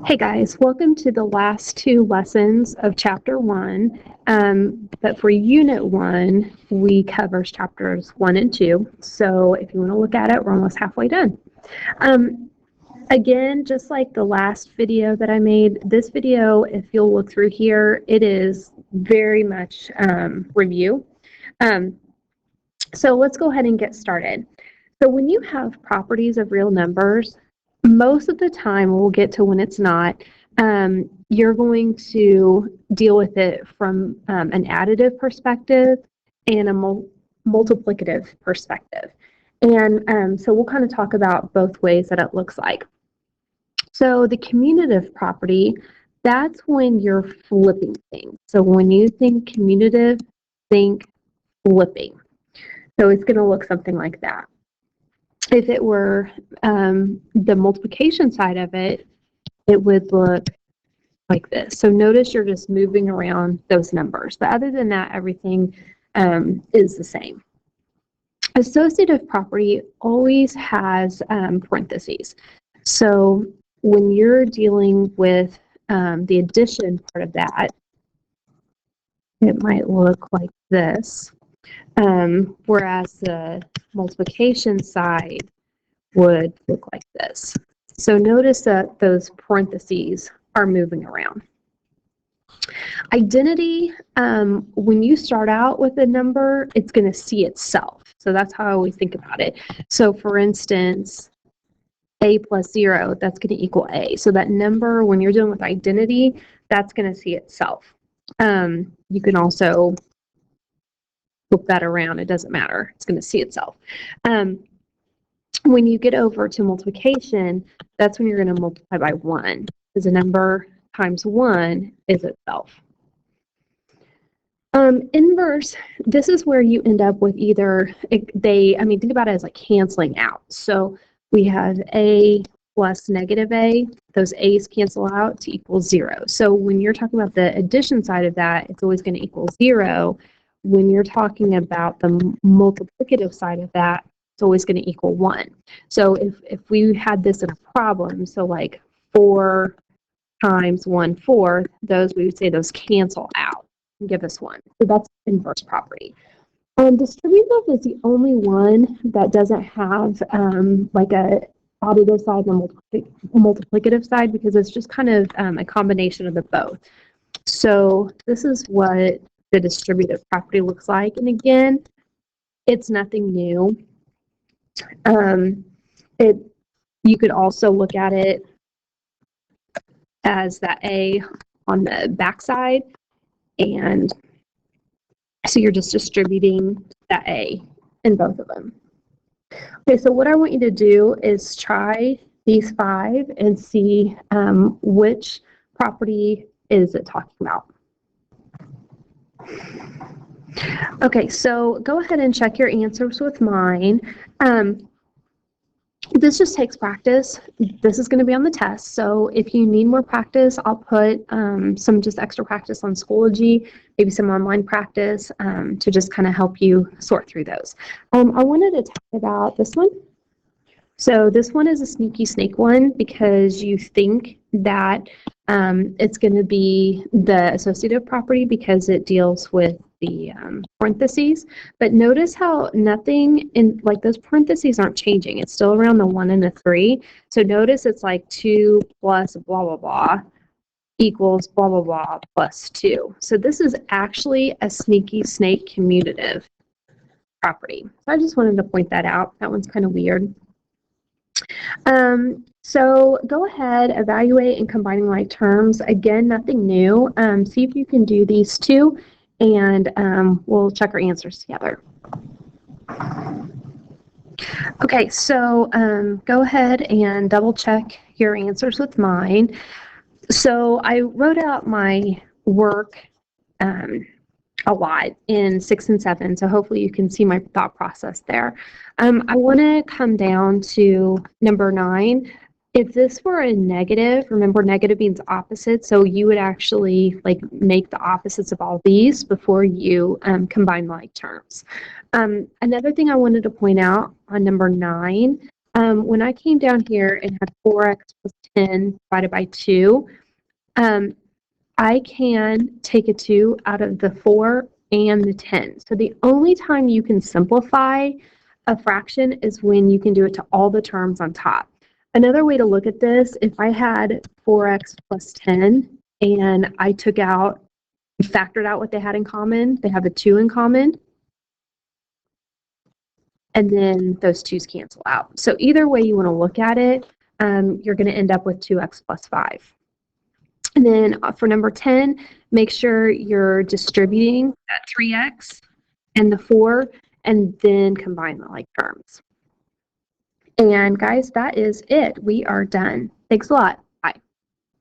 Hey guys, welcome to the last two lessons of Chapter 1. But for Unit 1, we cover Chapters 1 and 2. So if you want to look at it, we're almost halfway done. Again, just like the last video that I made, this video, if you'll look through here, it is very much review. So let's go ahead and get started. So when you have properties of real numbers, most of the time, we'll get to when it's not, you're going to deal with it from an additive perspective and a multiplicative perspective. And so we'll kind of talk about both ways that it looks like. So the commutative property, that's when you're flipping things. So when you think commutative, think flipping. So it's going to look something like that. If it were the multiplication side of it, it would look like this. So notice you're just moving around those numbers. But other than that, everything is the same. Associative property always has parentheses. So when you're dealing with the addition part of that, it might look like this. Whereas the multiplication side would look like this. So notice that those parentheses are moving around. Identity, when you start out with a number, it's going to see itself. So that's how I always think about it. So for instance, a plus 0, that's going to equal a. So that number, when you're dealing with identity, that's going to see itself. You can also flip that around. It doesn't matter. It's going to see itself. When you get over to multiplication, that's when you're going to multiply by 1, because a number times 1 is itself. Inverse, this is where you end up with either, think about it as like canceling out. So we have a plus negative a, those a's cancel out to equal 0. So when you're talking about the addition side of that, it's always going to equal 0. When you're talking about the multiplicative side of that, it's always going to equal 1. So if we had this in a problem, so like 4 times 1/4, those, we would say those cancel out and give us 1. So that's inverse property. Distributive is the only one that doesn't have like a additive side and a multiplicative side, because it's just kind of a combination of the both. So this is what the distributive property looks like. And again, it's nothing new. You could also look at it as that A on the backside, and so you're just distributing that A in both of them. Okay, so what I want you to do is try these 5 and see which property is it talking about. Okay, so go ahead and check your answers with mine. This just takes practice. This is going to be on the test, so if you need more practice, I'll put some just extra practice on Schoology, maybe some online practice to just kind of help you sort through those. I wanted to talk about this one. So this one is a sneaky snake one, because you think that it's going to be the associative property because it deals with the parentheses, but notice how nothing in, like, those parentheses aren't changing. It's still around the 1 and the 3. So notice it's like 2 plus blah, blah, blah equals blah, blah, blah plus 2. So this is actually a sneaky snake commutative property. So I just wanted to point that out. That one's kind of weird. So go ahead, evaluate and combining like terms. Again, nothing new. See if you can do these two, and we'll check our answers together. Okay, so go ahead and double check your answers with mine. So I wrote out my work a lot in 6 and 7, so hopefully you can see my thought process there. I want to come down to number 9. If this were a negative, remember negative means opposite, so you would actually like make the opposites of all these before you combine like terms. Another thing I wanted to point out on number 9, when I came down here and had 4x plus 10 divided by 2, I can take a 2 out of the 4 and the 10. So the only time you can simplify a fraction is when you can do it to all the terms on top. Another way to look at this, if I had 4x plus 10 and I took out, factored out what they had in common, they have a 2 in common, and then those 2's cancel out. So either way you want to look at it, you're going to end up with 2x plus 5. And then for number 10, make sure you're distributing that 3x and the 4, and then combine the like terms. And guys, that is it. We are done. Thanks a lot.